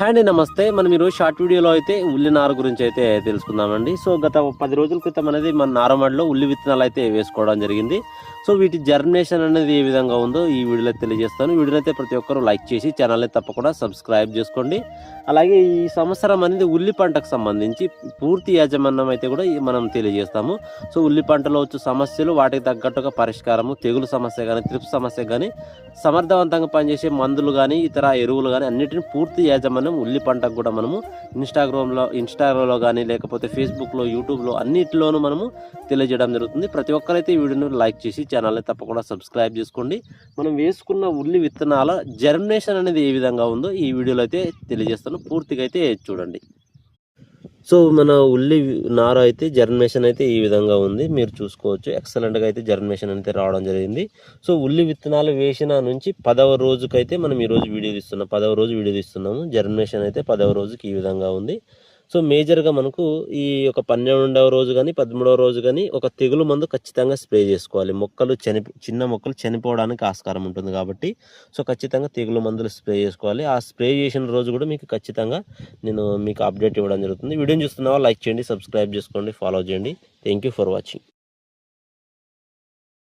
Hi అండి, నమస్తే. మనం ఈరోజు షార్ట్ వీడియోలో అయితే ఉల్లి నార గురించి అయితే తెలుసుకుందామండి. సో గత 10 రోజుల క్రితం అనేది మన నారమడిలో ఉల్లి విత్తనాలు అయితే వేసుకోవడం జరిగింది. సో వీటి జర్మినేషన్ అనేది ఏ విధంగా ఉందో ఈ వీడియోలో తెలియజేస్తాను. వీడియోని అయితే ప్రతి ఒక్కరూ లైక్ చేసి ఛానల్ని తప్పకుండా సబ్స్క్రైబ్ చేసుకోండి. అలాగే ఈ సంవత్సరం అనేది ఉల్లి పంటకు సంబంధించి పూర్తి యాజమాన్యం అయితే కూడా మనం తెలియజేస్తాము. సో ఉల్లి పంటలో వచ్చే సమస్యలు, వాటికి తగ్గట్టుగా పరిష్కారము, తెగులు సమస్య కానీ, త్రిప్స్ సమస్య కానీ, సమర్థవంతంగా పనిచేసే మందులు కానీ, ఇతర ఎరువులు కానీ అన్నిటిని పూర్తి యాజమాన్యం ఉల్లి పంటకు కూడా మనము ఇన్స్టాగ్రామ్లో కానీ, లేకపోతే ఫేస్బుక్లో, యూట్యూబ్లో అన్నిటిలోనూ మనము తెలియజేయడం జరుగుతుంది. ప్రతి ఒక్కరైతే ఈ వీడియోను లైక్ చేసి ఛానల్ని తప్పకుండా సబ్స్క్రైబ్ చేసుకోండి. మనం వేసుకున్న ఉల్లి విత్తనాల జర్మినేషన్ అనేది ఏ విధంగా ఉందో ఈ వీడియోలో అయితే తెలియజేస్తాను. పూర్తిగా అయితే చూడండి. సో మన ఉల్లి నార అయితే జర్మినేషన్ అయితే ఈ విధంగా ఉంది, మీరు చూసుకోవచ్చు. ఎక్సలెంట్గా అయితే జర్మినేషన్ అయితే రావడం జరిగింది. సో ఉల్లి విత్తనాలు వేసిన నుంచి 10వ రోజుకైతే మనం ఈరోజు వీడియో తీస్తున్నాం. 10వ రోజు వీడియో తీస్తున్నాము. జర్మినేషన్ అయితే 10వ రోజుకి ఈ విధంగా ఉంది. సో మేజర్గా మనకు ఈ ఒక 12వ రోజు కానీ 13వ రోజు కానీ ఒక తెగులు మందు ఖచ్చితంగా స్ప్రే చేసుకోవాలి. చిన్న మొక్కలు చనిపోవడానికి ఆస్కారం ఉంటుంది కాబట్టి సో ఖచ్చితంగా తెగులు మందులు స్ప్రే చేసుకోవాలి. ఆ స్ప్రే చేసిన రోజు కూడా మీకు ఖచ్చితంగా నేను మీకు అప్డేట్ ఇవ్వడం జరుగుతుంది. వీడియోని చూస్తున్నావా, లైక్ చేయండి, సబ్స్క్రైబ్ చేసుకోండి, ఫాలో చేయండి. Thank you for watching.